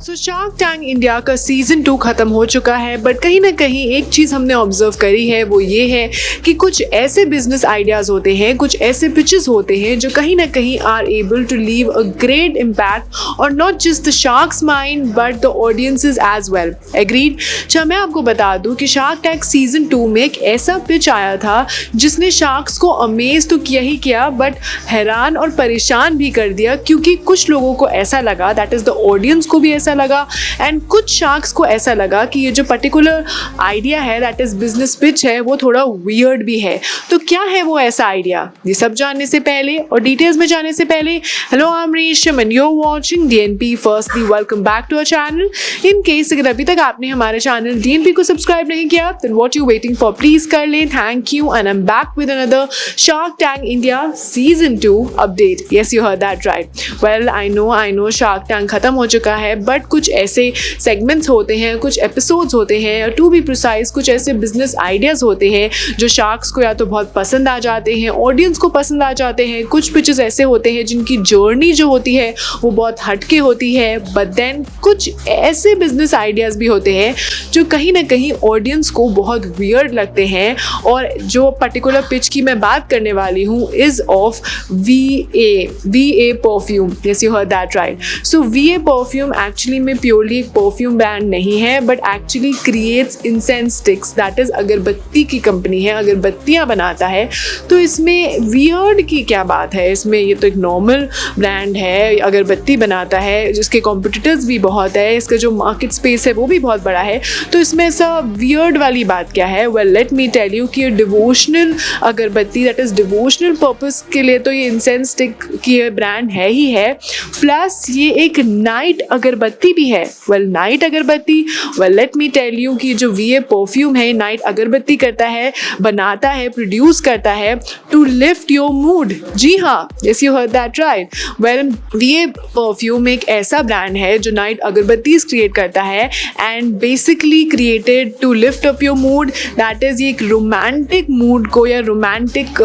Shark Tank India का season 2 खत्म हो चुका है, बट कहीं ना कहीं एक चीज़ हमने ऑब्जर्व करी है, वो ये है कि कुछ ऐसे बिजनेस आइडियाज़ होते हैं, कुछ ऐसे पिचेस होते हैं जो कहीं ना कहीं are able to leave a great impact और not just the sharks mind but the audiences as well. Agreed. अच्छा, मैं आपको बता दूं कि शार्क टैंक सीजन 2 में एक ऐसा पिच आया था जिसने शार्क्स को अमेज तो किया ही किया, बट हैरान और परेशान भी कर दिया, क्योंकि कुछ लोगों को ऐसा लगा, दैट इज़ द ऑडियंस को भी ऐसा लगा एंड कुछ शार्क्स को ऐसा लगा कि ये जो पर्टिकुलर आइडिया है, दैट इज बिजनेस पिच है, वो थोड़ा वियर्ड भी है। तो क्या है वो ऐसा आइडिया, ये सब जानने से पहले और डिटेल्स में जाने से पहले, hello I am Resham and you are watching DNP. Firstly welcome back to our channel. In case अगर अभी तक आपने हमारे चैनल डीएनपी को सब्सक्राइब नहीं किया, then what you waiting for, please कर लें। Thank you and I am back with another Shark Tank India season 2 update. Yes, you heard that right. Well, I know Shark Tank खत्म हो चुका है, but कुछ ऐसे सेगमेंट्स होते हैं, कुछ एपिसोड्स होते हैं, टू बी प्रिसाइज कुछ ऐसे बिजनेस आइडियाज़ होते हैं जो शार्क्स को या तो बहुत पसंद आ जाते हैं, ऑडियंस को पसंद आ जाते हैं। कुछ पिचेस ऐसे होते हैं जिनकी जर्नी जो होती है वो बहुत हटके होती है, बट देन कुछ ऐसे बिजनेस आइडियाज़ भी होते हैं जो कहीं ना कहीं ऑडियंस को बहुत वियर्ड लगते हैं। और जो पर्टिकुलर पिच की मैं बात करने वाली हूँ is of VA perfume. Yes, you heard that right. So VA perfume actually में प्योरली एक परफ्यूम ब्रांड नहीं है, but actually creates incense sticks, that is अगरबत्ती की कंपनी है, अगरबत्तियाँ बनाता है। तो इसमें वियर्ड की क्या बात है, इसमें ये तो एक नॉर्मल ब्रांड है, अगरबत्ती बनाता है, जिसके कॉम्पिटिटर्स भी बहुत है, इसका जो मार्केट स्पेस है वो भी बहुत बड़ा है। तो इसमें ऐसा वियर्ड वाली बात क्या है? Well, let me tell you कि ये डिवोशनल अगरबत्ती, दैट इज डिवोशनल पर्पस के लिए तो ये इंसेंस स्टिक की ब्रांड है ही है, प्लस ये एक नाइट अगरबत्ती भी है। वेल, नाइट अगरबत्ती, well let me tell you कि जो VA परफ्यूम है नाइट अगरबत्ती करता है, बनाता है, प्रोड्यूस करता है टू लिफ्ट योर मूड। जी हाँ, yes, you heard that right. Well, VA perfume एक ऐसा ब्रांड है जो नाइट अगरबत्तीज क्रिएट करता है and basically created to lift up your mood. That is एक रोमांटिक मूड को या रोमांटिक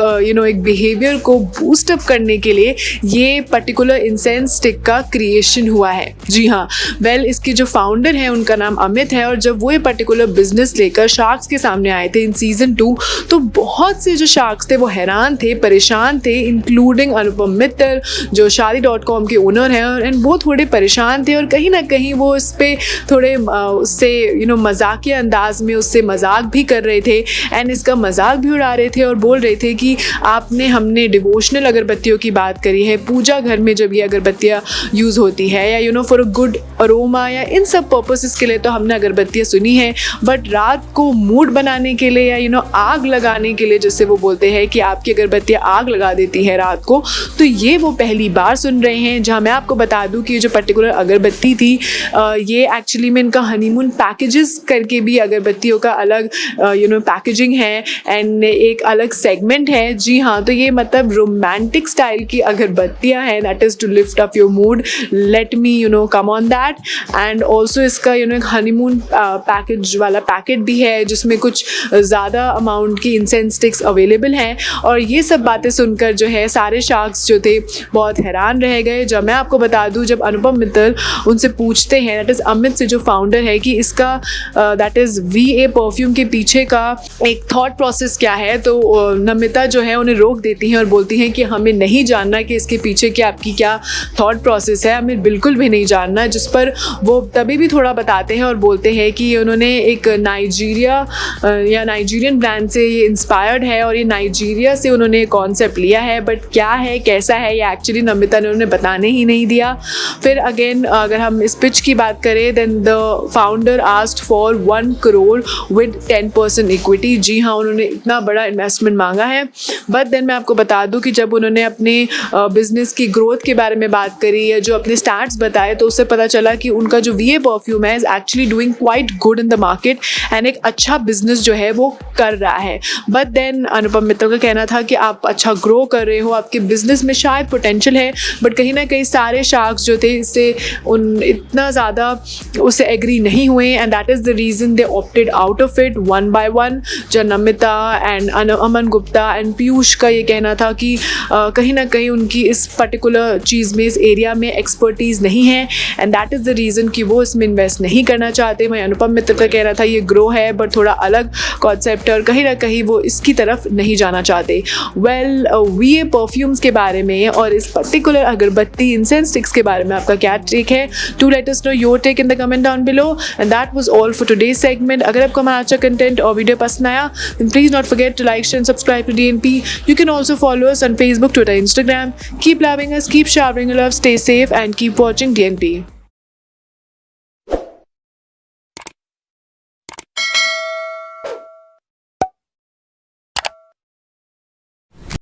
एक बिहेवियर को बूस्ट अप करने के लिए ये पर्टिकुलर इंसेंस स्टिक का क्रिएशन हुआ है। जी हाँ। वेल, इसके जो फाउंडर हैं उनका नाम अमित है, और जब वो ये पर्टिकुलर बिजनेस लेकर शार्क्स के सामने आए थे इन सीजन 2, तो बहुत से जो शार्क्स थे वो हैरान थे, परेशान थे, इंक्लूडिंग अनुपम मित्तल जो शादी.com के ओनर हैं, एंड वो थोड़े परेशान थे और कहीं ना कहीं वो इस पर थोड़े उससे मजाकिया अंदाज में उससे मजाक भी कर रहे थे एंड इसका मजाक भी उड़ा रहे थे और बोल रहे थे कि हमने डिवोशनल अगरबत्तियों की बात करी है, पूजा घर में जब ये अगरबत्तियाँ यूज़ होती है या फॉर अ गुड अरोमा या इन सब पर्पसेस के लिए तो हमने अगरबत्तियाँ सुनी हैं, बट रात को मूड बनाने के लिए या आग लगाने के लिए, जैसे वो बोलते हैं कि आपकी अगरबत्तियाँ आग लगा देती है रात को, तो ये वो पहली बार सुन रहे हैं। जहाँ मैं आपको बता दूं कि ये जो पर्टिकुलर अगरबत्ती थी ये एक्चुअली में इनका हनीमून पैकेजेस करके भी अगरबत्तियों का अलग पैकेजिंग है एंड एक अलग सेगमेंट है। जी हाँ, तो ये मतलब रोमांटिक स्टाइल की अगरबत्तियाँ हैं, that is to lift up your mood, let me come on that. And also इसका एक हनीमून पैकेज वाला पैकेट भी है जिसमें कुछ ज़्यादा अमाउंट की इंसेंस स्टिक्स अवेलेबल हैं। और ये सब बातें सुनकर जो है सारे शार्क्स जो थे बहुत हैरान रह गए। जब मैं आपको बता दूं, जब अनुपम मित्तल उनसे पूछते हैं, दैट इज़ अमित से जो फाउंडर है, कि इसका दैट इज़ VA परफ्यूम के पीछे का एक थॉट प्रोसेस क्या है, तो नमिता जो है उन्हें रोक देती हैं और बोलती हैं कि हमें नहीं जानना कि इसके पीछे आपकी क्या थॉट प्रोसेस है, हमें बिल्कुल भी नहीं जानना। जिस पर वो तभी भी थोड़ा बताते हैं और बोलते हैं कि उन्होंने एक नाइजीरियन ब्रांड से ये इंस्पायर्ड है और ये नाइजीरिया से उन्होंने कॉन्सेप्ट लिया है, बट क्या है कैसा है ये एक्चुअली नमिता ने उन्हें बताने ही नहीं दिया। फिर अगेन अगर हम इस पिच की बात करें, then the founder asked for 1 crore with 10% equity. जी हाँ, उन्होंने इतना बड़ा इन्वेस्टमेंट मांगा है। बट देन मैं आपको बता दूं कि जब उन्होंने अपने बिजनेस की ग्रोथ के बारे में बात करी या जो अपने स्टार्ट्स बताए, तो उससे पता चला कि उनका जो VA परफ्यूम है is actually doing quite good in the market and एक अच्छा बिजनेस जो है वो कर रहा है। बट देन अनुपम मित्तल का कहना था कि आप अच्छा ग्रो कर रहे हो, आपके बिजनेस में शायद पोटेंशियल है, बट कहीं ना कहीं सारे शार्क्स जो थे इससे इतना ज़्यादा उससे एग्री नहीं हुए and that is the reason they opted out of it one by one. जो नमिता एंड अमन गुप्ता एंड पीयूष का ये कहना था कि कहीं ना कहीं उनकी इस पर्टिकुलर चीज़ में, इस एरिया में एक्सपर्टीज़ नहीं है and that is the reason कि वो इसमें इन्वेस्ट नहीं करना चाहते। वहीं अनुपम मित्र का कहना था ये ग्रो है बट थोड़ा अलग कॉन्सेप्ट है और कहीं ना कहीं वो इसकी तरफ नहीं जाना चाहते। वेल वीए परफ्यूम्स के बारे में और इस पर्टिकुलर अगरबत्ती इंसेंस स्टिक्स के बारे में आपका क्या टेक है? To let us know your take in the comment down below. And that was all for today's segment. अगर आपको हमारा अच्छा कंटेंट और वीडियो पसंद आया then please not forget to like, share and subscribe to DNP. You can also follow us on Facebook, Twitter, Instagram. Keep loving us, keep showering love, stay safe and keep watching DNP.